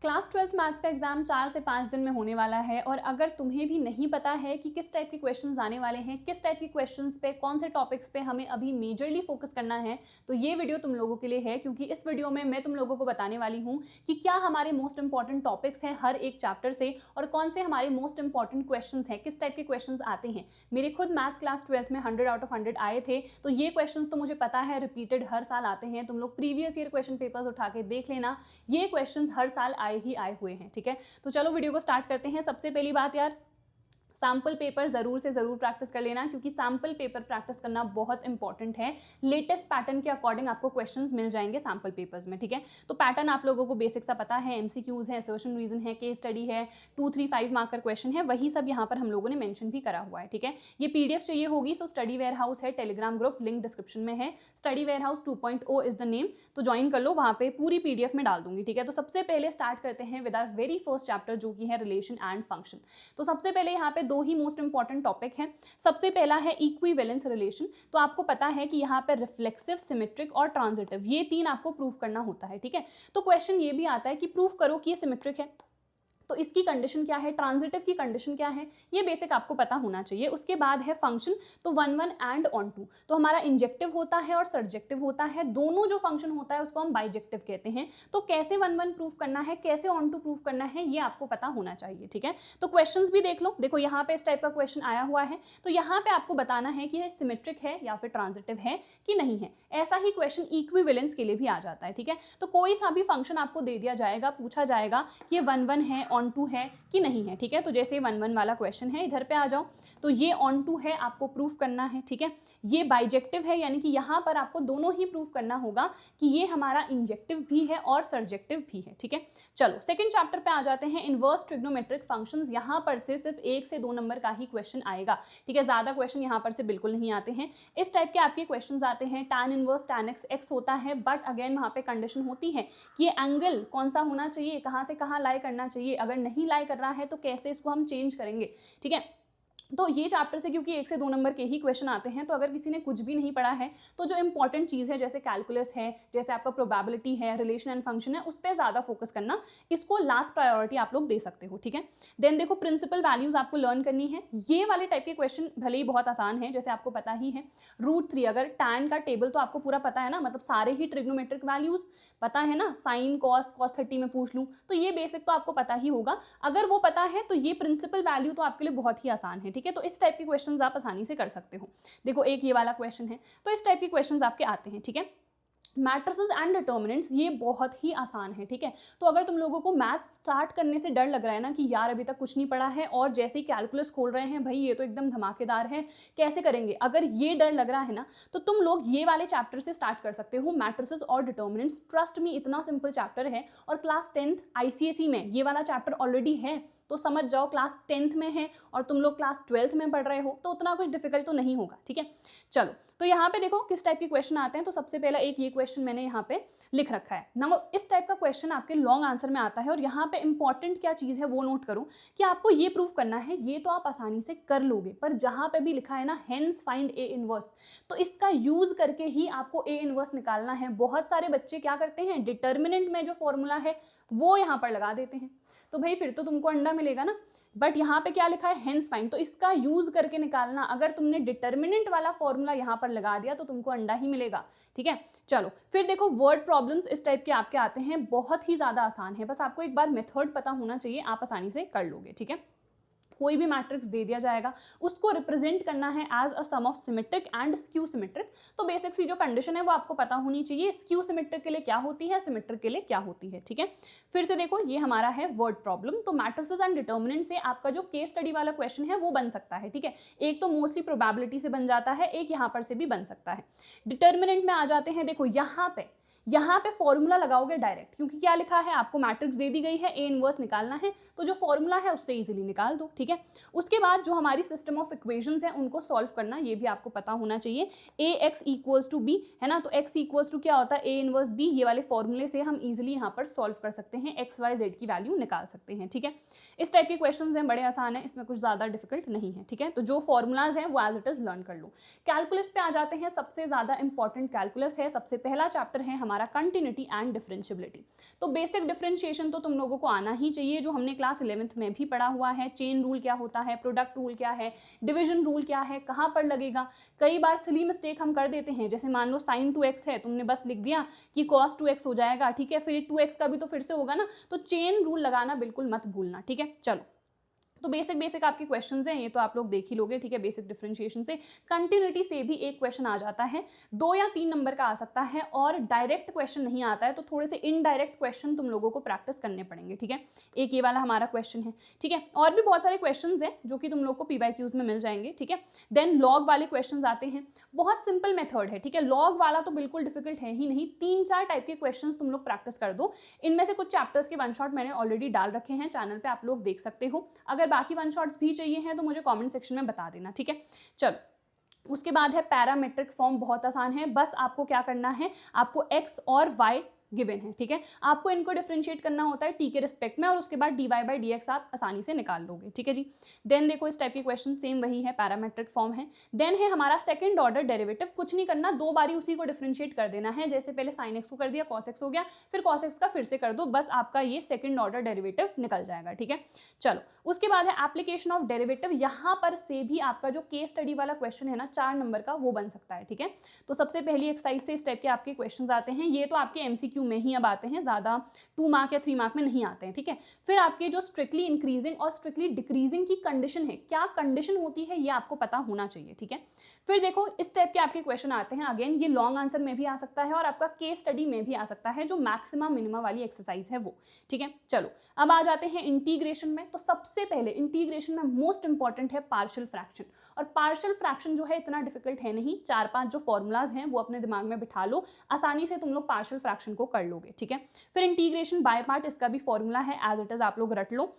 Class 12th maths का exam 4 से 5 दिन में होने वाला है और अगर तुम्हें भी नहीं पता है कि किस टाइप के क्वेश्चंस आने वाले हैं, किस टाइप के क्वेश्चंस पे, कौन से टॉपिक्स पे हमें अभी मेजरली फोकस करना है, तो ये वीडियो तुम लोगों के लिए है। क्योंकि इस वीडियो में मैं तुम लोगों को बताने वाली हूँ कि क्या हमारे मोस्ट इंपॉर्टेंट टॉपिक्स हैं हर एक चैप्टर से और कौन से हमारे मोस्ट इंपॉर्टेंट क्वेश्चन हैं, किस टाइप के क्वेश्चन आते हैं। मेरे खुद मैथ्स क्लास 12th में 100 आउट ऑफ 100 आए थे, तो ये क्वेश्चन तो मुझे पता है रिपीटेड हर साल आते हैं। तुम लोग प्रीवियस ईयर क्वेश्चन पेपर्स उठा के देख लेना, ये क्वेश्चन हर साल आए हुए हैं। ठीक है, तो चलो वीडियो को स्टार्ट करते हैं। सबसे पहली बात यार, सैम्पल पेपर जरूर से जरूर प्रैक्टिस कर लेना, क्योंकि सैम्पल पेपर प्रैक्टिस करना बहुत इंपॉर्टेंट है। लेटेस्ट पैटर्न के अकॉर्डिंग आपको क्वेश्चंस मिल जाएंगे सैम्पल पेपर्स में। ठीक है, तो पैटर्न आप लोगों को बेसिक सा पता है, एमसीक्यूज है, असर्शन रीजन है, केस स्टडी है, 2, 3, 5 मार्कर क्वेश्चन है, वही सब यहाँ पर हम लोगों ने मेंशन भी करा हुआ है। ठीक है, ये पीडीएफ चाहिए होगी, सो स्टडी वेयर हाउस है, टेलीग्राम ग्रुप, लिंक डिस्क्रिप्शन में है। Study warehouse 2.0 is the name, तो ज्वाइन कर लो, वहाँ पे पूरी पीडीएफ में डाल दूंगी। ठीक है, तो सबसे पहले स्टार्ट करते हैं with our very first chapter, जो कि है रिलेशन एंड फंक्शन। तो सबसे पहले यहाँ पे दो ही मोस्ट इंपॉर्टेंट टॉपिक है। सबसे पहला है इक्विवेलेंस रिलेशन। तो आपको पता है कि यहाँ पे रिफ्लेक्सिव, सिमेट्रिक और ट्रांजिटिव, ये तीन आपको प्रूव करना होता है। ठीक है, तो क्वेश्चन ये भी आता है कि प्रूव करो कि ये सिमेट्रिक है, तो इसकी कंडीशन क्या है, ट्रांजिटिव की कंडीशन क्या है, ये बेसिक आपको पता होना चाहिए। उसके बाद है फंक्शन, तो 1, 1 एंड ऑन टू, तो हमारा इंजेक्टिव होता है और सर्जेक्टिव होता है, दोनों जो फंक्शन होता है उसको हम बाइजेक्टिव कहते हैं। तो कैसे 1, 1 प्रूफ करना है, कैसे ऑन टू प्रूफ करना है, ये आपको पता होना चाहिए। ठीक है, तो क्वेश्चंस भी देख लो। देखो यहाँ पे इस टाइप का क्वेश्चन आया हुआ है, तो यहाँ पे आपको बताना है कि सिमेट्रिक है या फिर ट्रांजिटिव है कि नहीं है। ऐसा ही क्वेश्चन इक्विवेलेंस के लिए भी आ जाता है। ठीक है, तो कोई सा भी फंक्शन आपको दे दिया जाएगा, पूछा जाएगा कि ये 1, 1 है, ऑन टू है कि नहीं है। ठीक है, तो जैसे 1, 1 वाला क्वेश्चन है, इधर पे आ जाओ, तो ये ऑन टू है, आपको प्रूफ करना है। ठीक है, ये बाइजेक्टिव है, यानी कि यहाँ पर आपको दोनों ही प्रूफ करना होगा कि ये हमारा इंजेक्टिव भी है और सर्जेक्टिव भी है। ठीक है, चलो सेकंड चैप्टर पे आ जाते हैं, इनवर्स ट्रिग्नोमेट्रिक फंक्शंस। यहाँ पर से सिर्फ 1 से 2 नंबर का ही क्वेश्चन आएगा। ठीक है, ज्यादा क्वेश्चन यहाँ पर से बिल्कुल नहीं आते हैं। इस टाइप के आपके क्वेश्चन आते हैं, tan inverse tan x x होता है, बट अगेन वहाँ पे कंडीशन होती है कि ये एंगल कौन सा होना चाहिए, कहाँ से कहाँ लाई करना चाहिए, अगर नहीं लाई कर रहा है तो कैसे इसको हम चेंज करेंगे। ठीक है, तो ये चैप्टर से क्योंकि 1 से 2 नंबर के ही क्वेश्चन आते हैं, तो अगर किसी ने कुछ भी नहीं पढ़ा है तो जो इंपॉर्टेंट चीज़ है, जैसे कैलकुलस है, जैसे आपका प्रोबेबिलिटी है, रिलेशन एंड फंक्शन है, उस पर ज़्यादा फोकस करना, इसको लास्ट प्रायोरिटी आप लोग दे सकते हो। ठीक है, देन देखो प्रिंसिपल वैल्यूज आपको लर्न करनी है। ये वाले टाइप के क्वेश्चन भले ही बहुत आसान है, जैसे आपको पता ही है √3, अगर tan का टेबल तो आपको पूरा पता है ना, मतलब सारे ही ट्रिग्नोमेट्रिक वैल्यूज पता है ना, साइन कॉस 30 में पूछ लूँ तो ये बेसिक तो आपको पता ही होगा। अगर वो पता है तो ये प्रिंसिपल वैल्यू तो आपके लिए बहुत ही आसान है। ठीक है, तो इस टाइप के क्वेश्चंस आप आसानी से कर सकते हो। देखो एक ये वाला क्वेश्चन है, तो इस टाइप के क्वेश्चंस आपके आते हैं। ठीक है, मैट्रिसेस एंड डिटर्मिनेंट्स, ये बहुत ही आसान है। ठीक है, तो अगर तुम लोगों को मैथ्स स्टार्ट करने से डर लग रहा है ना कि यार अभी तक कुछ नहीं पढ़ा है और जैसे ही कैलकुलस खोल रहे हैं भाई ये तो एकदम धमाकेदार है, कैसे करेंगे, अगर ये डर लग रहा है ना, तो तुम लोग ये वाले चैप्टर से स्टार्ट कर सकते हो, मैट्रिसेस और डिटर्मिनेंट्स। ट्रस्ट मी, इतना सिंपल चैप्टर है और क्लास 10th आईसीएसई में ये वाला चैप्टर ऑलरेडी है, तो समझ जाओ क्लास 10th में है और तुम लोग क्लास 12th में पढ़ रहे हो, तो उतना कुछ डिफिकल्ट तो नहीं होगा। ठीक है, चलो तो यहाँ पे देखो किस टाइप के क्वेश्चन आते हैं। तो सबसे पहला एक ये क्वेश्चन मैंने यहाँ पे लिख रखा है ना, इस टाइप का क्वेश्चन आपके लॉन्ग आंसर में आता है। और यहाँ पे इंपॉर्टेंट क्या चीज़ है वो नोट करो कि आपको ये प्रूव करना है, ये तो आप आसानी से कर लोगे, पर जहाँ पे भी लिखा है ना हेंस फाइंड ए इनवर्स, तो इसका यूज करके ही आपको ए इनवर्स निकालना है। बहुत सारे बच्चे क्या करते हैं, डिटर्मिनेंट में जो फॉर्मूला है वो यहाँ पर लगा देते हैं, तो भाई फिर तो तुमको अंडा मिलेगा ना। बट यहाँ पे क्या लिखा है, हेंस फाइंड, तो इसका यूज करके निकालना। अगर तुमने डिटर्मिनेंट वाला फॉर्मूला यहाँ पर लगा दिया तो तुमको अंडा ही मिलेगा। ठीक है, चलो फिर देखो वर्ड प्रॉब्लम्स इस टाइप के आपके आते हैं, बहुत ही ज्यादा आसान है, बस आपको एक बार मेथड पता होना चाहिए, आप आसानी से कर लोगे। ठीक है, कोई भी मैट्रिक्स दे दिया जाएगा, उसको रिप्रेजेंट करना है as a sum of symmetric and skew symmetric. तो बेसिक सी जो कंडीशन है वो आपको पता होनी चाहिए, स्क्यू सिमेट्रिक के लिए क्या होती है, सिमेट्रिक के लिए क्या होती है। ठीक है, फिर से देखो ये हमारा है वर्ड प्रॉब्लम। तो मैट्रिसेस एंड डिटर्मिनेंट से आपका जो केस स्टडी वाला क्वेश्चन है वो बन सकता है। ठीक है, एक तो मोस्टली प्रोबेबिलिटी से बन जाता है, एक यहाँ पर से भी बन सकता है। डिटर्मिनेंट में आ जाते हैं, देखो यहाँ पे फॉर्मूला लगाओगे डायरेक्ट, क्योंकि क्या लिखा है, आपको मैट्रिक्स दे दी गई है, ए इनवर्स निकालना है, तो जो फॉर्मूला है उससे इजीली निकाल दो। ठीक है, उसके बाद जो हमारी सिस्टम ऑफ इक्वेशंस है उनको सॉल्व करना, ये भी आपको पता होना चाहिए। ए एक्स इक्वल्स टू बी है ना, तो एक्स इक्वल्स टू क्या होता है, ए इनवर्स बी, ये वाले फॉर्मूले से हम इजीली यहाँ पर सॉल्व कर सकते हैं, एक्स वाई जेड की वैल्यू निकाल सकते हैं। ठीक है, इस टाइप के क्वेश्चन हैं, बड़े आसान है, इसमें कुछ ज्यादा डिफिकल्ट नहीं है। ठीक है, तो जो फॉर्मूलाज हैं वो एज इट इज लर्न कर लो। कैलकुलस पे आ जाते हैं, सबसे ज्यादा इंपॉर्टेंट कैलकुलस है, सबसे पहला चैप्टर है हमारा हमारा कंटिन्यूटी एंड डिफरेंशियबिलिटी। तो बेसिक डिफरेंशिएशन तो तुम लोगों को आना ही चाहिए, जो हमने क्लास 11th में भी पढ़ा हुआ है। चेन रूल क्या होता है, प्रोडक्ट रूल क्या है, डिवीजन रूल क्या है, कहाँ पर लगेगा। कई बार सिली मिस्टेक हम कर देते हैं, जैसे मान लो sin 2x है, तुमने बस लिख दिया कि cos 2x हो जाएगा, ठीक है, फिर 2x का भी तो फिर से होगा ना, तो चेन रूल लगाना बिल्कुल मत भूलना, ठीक है। चलो, तो बेसिक आपके क्वेश्चंस हैं, ये तो आप लोग देख ही लोगे, ठीक है। बेसिक डिफरेंशिएशन से, कंटिन्यूटी से भी एक क्वेश्चन आ जाता है, 2 या 3 नंबर का आ सकता है, और डायरेक्ट क्वेश्चन नहीं आता है तो थोड़े से इनडायरेक्ट क्वेश्चन तुम लोगों को प्रैक्टिस करने पड़ेंगे, ठीक है। एक ये वाला हमारा क्वेश्चन है, ठीक है। और भी बहुत सारे क्वेश्चन हैं जो कि तुम लोग को PYQs में मिल जाएंगे, ठीक है। देन लॉग वाले क्वेश्चन आते हैं, बहुत सिंपल मेथड है, ठीक है। लॉग वाला तो बिल्कुल डिफिकल्ट है ही नहीं, 3-4 टाइप के क्वेश्चन तुम लोग प्रैक्टिस कर दो। इनमें से कुछ चैप्टर्स के वन शॉट मैंने ऑलरेडी डाल रखे हैं चैनल पे, आप लोग देख सकते हो। अगर बाकी वन शॉट्स भी चाहिए हैं तो मुझे कमेंट सेक्शन में बता देना, ठीक है। चलो, उसके बाद है पैरामेट्रिक फॉर्म, बहुत आसान है, बस आपको क्या करना है, आपको x और y गिवन है, ठीक है। आपको इनको डिफरेंशिएट करना होता है t के रिस्पेक्ट में, और उसके बाद dy/dx आप आसानी से निकाल लोगे, ठीक है जी। देन देखो, इस टाइप के क्वेश्चन सेम वही है, पैरामेट्रिक फॉर्म है। देन है हमारा सेकंड ऑर्डर डेरिवेटिव, कुछ नहीं करना, 2 बारी उसी को डिफरेंशिएट कर देना है, जैसे पहले sin x को कर दिया, cos x हो गया, फिर cos x का फिर से कर दो, बस आपका ये सेकंड ऑर्डर डेरिवेटिव निकल जाएगा, ठीक है। चलो, उसके बाद है एप्लीकेशन ऑफ डेरिवेटिव, यहाँ पर से भी आपका जो केस स्टडी वाला क्वेश्चन है ना 4 नंबर का, वो बन सकता है, ठीक है। तो सबसे पहली एक्सरसाइज से इस टाइप के आपके क्वेश्चन आते हैं, ये तो आपके MCQ में ही अब आते हैं, ज्यादा 2 मार्क या 3 मार्क में नहीं आते हैं, ठीक है। फिर आपके जो स्ट्रिक्टली इंक्रीजिंग और स्ट्रिक्टली डिक्रीजिंग की कंडीशन है, क्या कंडीशन होती है ये आपको पता होना चाहिए, ठीक है। फिर देखो, इस टाइप के आपके क्वेश्चन आते हैं, अगेन ये लॉन्ग आंसर में भी आ सकता है और आपका केस स्टडी में भी आ सकता है, जो मैक्सिमम मिनिमम वाली एक्सरसाइज है वो, ठीक है। चलो, अब आ जाते हैं इंटीग्रेशन में। तो सबसे पहले इंटीग्रेशन में मोस्ट इंपॉर्टेंट है पार्शियल फ्रैक्शन, और पार्शियल फ्रैक्शन जो है इतना डिफिकल्ट है नहीं, 4-5 जो फॉर्मूलाज हैं वो अपने दिमाग में बिठा लो, आसानी से तुम लोग पार्शियल फ्रैक्शन को कर लोगे, ठीक है। फिर इंटीग्रेशन बाय पार्ट, इसका भी फॉर्मूला है, एज इट इज आप लोग रट लो।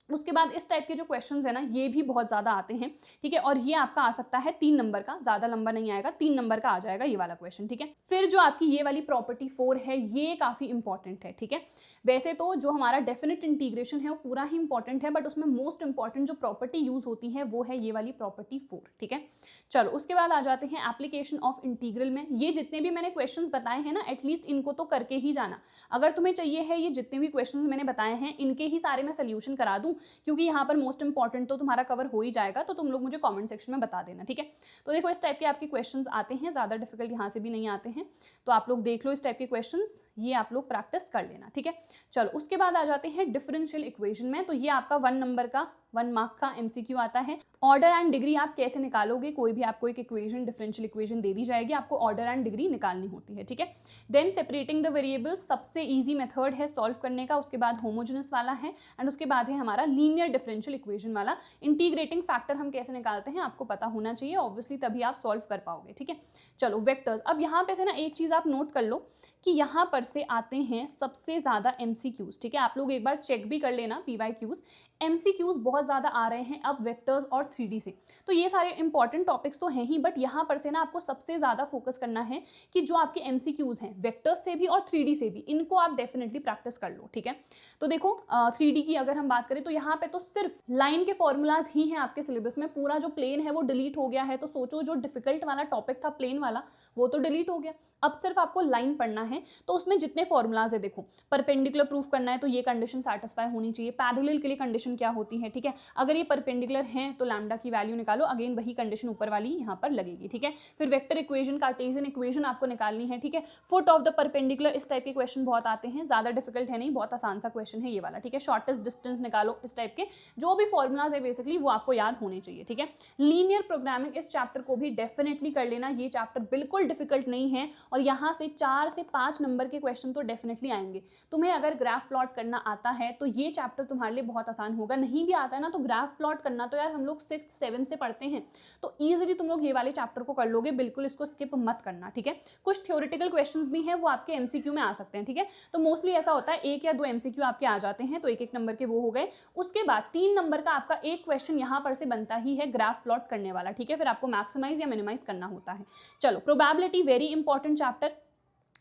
उसके बाद इस टाइप के जो क्वेश्चंस है ना, ये भी बहुत ज़्यादा आते हैं, ठीक है। और ये आपका आ सकता है 3 नंबर का, ज़्यादा लंबा नहीं आएगा, 3 नंबर का आ जाएगा ये वाला क्वेश्चन, ठीक है। फिर जो आपकी ये वाली प्रॉपर्टी 4 है, ये काफ़ी इंपॉर्टेंट है, ठीक है। वैसे तो जो हमारा डेफिनेट इंटीग्रेशन है वो पूरा ही इंपॉर्टेंट है, बट उसमें मोस्ट इंपॉर्टेंट जो प्रॉपर्टी यूज होती है वो है ये वाली प्रॉपर्टी 4, ठीक है। चलो, उसके बाद आ जाते हैं एप्लीकेशन ऑफ इंटीग्रल में। ये जितने भी मैंने क्वेश्चंस बताए हैं ना, एटलीस्ट इनको तो करके ही जाना। अगर तुम्हें चाहिए है ये जितने भी क्वेश्चंस मैंने बताए हैं इनके ही सारे मैं सोल्यूशन करा दूं, क्योंकि यहाँ पर मोस्ट इंपॉर्टेंट तो तुम्हारा कवर हो ही जाएगा, तो तुम लोग मुझे कॉमेंट सेक्शन में बता देना, ठीक है। तो देखो, इस टाइप के आपके क्वेश्चंस आते हैं, ज़्यादा डिफिकल्ट यहाँ से भी नहीं आते हैं, तो आप लोग देख लो इस टाइप के क्वेश्चंस, ये आप लोग प्रैक्टिस कर लेना, ठीक है। चलो, उसके बाद आ जाते हैं डिफरेंशियल इक्वेशन में। तो ये आपका 1 नंबर का 1 मार्क का MCQ आता है। ऑर्डर एंड डिग्री आप कैसे निकालोगे, कोई भी आपको एक इक्वेशन, डिफरेंशियल इक्वेशन दे दी जाएगी, आपको ऑर्डर एंड डिग्री निकालनी होती है, ठीक है। देन सेपरेटिंग द वेरिएबल्स, सबसे इजी मेथड है सॉल्व करने का। उसके बाद होमोजेनस वाला है, एंड उसके बाद है हमारा लीनियर डिफरेंशियल इक्वेशन वाला। इंटीग्रेटिंग फैक्टर हम कैसे निकालते हैं आपको पता होना चाहिए, ऑब्वियसली तभी आप सॉल्व कर पाओगे, ठीक है। चलो, वेक्टर्स, अब यहाँ पे से ना एक चीज़ आप नोट कर लो कि यहाँ पर से आते हैं सबसे ज़्यादा MCQs, ठीक है। आप लोग एक बार चेक भी कर लेना PYQs, MCQs बहुत ज़्यादा आ रहे हैं अब वेक्टर्स और 3D से। तो ये सारे इंपॉर्टेंट टॉपिक्स तो हैं ही, बट यहाँ पर से ना आपको सबसे ज़्यादा फोकस करना है कि जो आपके MCQs हैं वेक्टर्स से भी और 3D से भी, इनको आप डेफिनेटली प्रैक्टिस कर लो, ठीक है। तो देखो, 3D की अगर हम बात करें तो यहाँ पे तो सिर्फ लाइन के फॉर्मूलाज ही हैं आपके सिलेबस में, पूरा जो प्लेन है वो डिलीट हो गया है। तो सोचो, जो डिफिकल्ट वाला टॉपिक था प्लेन वाला, वो तो डिलीट हो गया, अब सिर्फ आपको लाइन पढ़ना है। तो उसमें जितने फॉर्मूलाज है, देखो, परपेंडिकुलर प्रूफ करना है तो ये कंडीशन सैटिस्फाई होनी चाहिए। पैरेलल के लिए कंडीशन क्या होती है, ठीक है, अगर ये परपेंडिकुलर है तो लैम्डा की वैल्यू निकालो, अगेन वही कंडीशन ऊपर वाली यहाँ पर लगेगी, ठीक है। फिर वेक्टर इक्वेशन, कार्टेशियन इक्वेशन आपको निकालनी है, ठीक है। फुट ऑफ द परपेंडिकुलर, इस टाइप के क्वेश्चन बहुत आते हैं, ज़्यादा डिफिकल्ट है नहीं, बहुत आसान सा क्वेश्चन है ये वाला, ठीक है। शॉर्टेस्ट डिस्टेंस निकालो, इस टाइप के जो भी फॉर्मूलाज है बेसिकली वो आपको याद होने चाहिए, ठीक है। लीनियर प्रोग्रामिंग, इस चैप्टर को भी डेफिनेटली कर लेना, ये चैप्टर बिल्कुल डिफिकल्ट नहीं है, और यहाँ से 4 से 5 नंबर के क्वेश्चन तो डेफिनेटली आएंगे। तुम्हें अगर ग्राफ प्लॉट करना आता है तो ये चैप्टर तुम्हारे लिए बहुत आसान होगा, नहीं भी आता है ना तो ग्राफ प्लॉट करना तो यार हम लोग 6th 7th से पढ़ते हैं, तो ईजिली तुम लोग ये वाले चैप्टर को कर लोगे, बिल्कुल इसको स्किप मत करना, ठीक है। कुछ थ्योरेटिकल क्वेश्चंस भी हैं वो आपके MCQ में आ सकते हैं, ठीक है। तो मोस्टली ऐसा होता है 1 या 2 MCQ आपके आ जाते हैं, तो 1-1 नंबर के वो हो गए। उसके बाद 3 नंबर का आपका एक क्वेश्चन यहाँ पर से बनता ही है ग्राफ प्लॉट करने वाला, ठीक है। फिर आपको मैक्सिमाइज या मिनिमाइज करना होता है। चलो, प्रोबेबिलिटी वेरी इंपॉर्टेंट चैप्टर,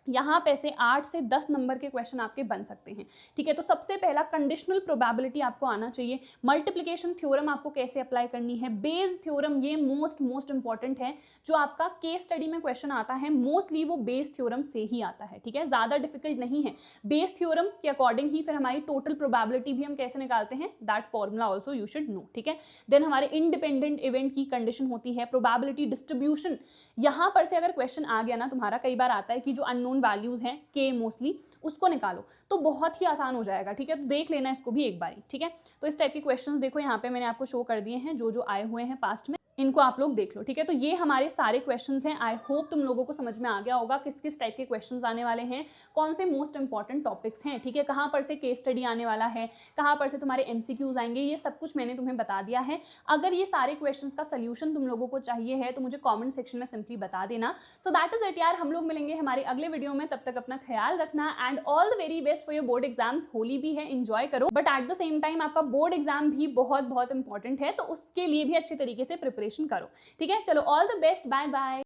यहाँ पे से 8 से 10 नंबर के क्वेश्चन आपके बन सकते हैं। ठीक है, तो सबसे पहला कंडीशनल प्रोबेबिलिटी आपको आना चाहिए। मल्टीप्लिकेशन थ्योरम आपको कैसे अप्लाई करनी है, बेस थ्योरम, ये मोस्ट इंपॉर्टेंट है। जो आपका केस स्टडी में क्वेश्चन आता है मोस्टली वो बेस थ्योरम से ही आता है। ठीक है, ज़्यादा डिफिकल्ट नहीं है। बेस थ्योरम के अकॉर्डिंग ही फिर हमारी टोटल प्रोबेबिलिटी भी हम कैसे निकालते हैं, that formula also you should know. ठीक है, देन हमारे इंडिपेंडेंट इवेंट की कंडीशन होती है प्रोबेबिलिटी डिस्ट्रीब्यूशन। यहाँ पर से अगर क्वेश्चन आ गया ना तुम्हारा, कई बार आता है कि जो अननोन वैल्यूज हैं के मोस्टली, उसको निकालो, तो बहुत ही आसान हो जाएगा। ठीक है, तो देख लेना इसको भी एक बारी। ठीक है, तो इस टाइप के क्वेश्चंस देखो यहाँ पे मैंने आपको शो कर दिए हैं, जो जो आए हुए हैं पास्ट में, इनको आप लोग देख लो। ठीक है, तो ये हमारे सारे क्वेश्चंस हैं। आई होप तुम लोगों को समझ में आ गया होगा किस किस टाइप के क्वेश्चंस आने वाले हैं, कौन से मोस्ट इंपॉर्टेंट टॉपिक्स हैं। ठीक है, कहाँ पर से केस स्टडी आने वाला है, कहाँ पर से तुम्हारे एमसीक्यूज आएंगे, ये सब कुछ मैंने तुम्हें बता दिया है। अगर ये सारे क्वेश्चंस का सोल्यूशन तुम लोगों को चाहिए है तो मुझे कॉमेंट सेक्शन में सिंपली बता देना। सो दैट इज इट यार, हम लोग मिलेंगे हमारे अगले वीडियो में। तब तक अपना ख्याल रखना and all the very best for your board exams. Holi भी है, एंजॉय करो, but at the same time आपका बोर्ड एग्जाम भी बहुत इंपॉर्टेंट है, तो उसके लिए भी अच्छे तरीके से प्रिपरेशन करो। ठीक है, चलो all the best, bye bye.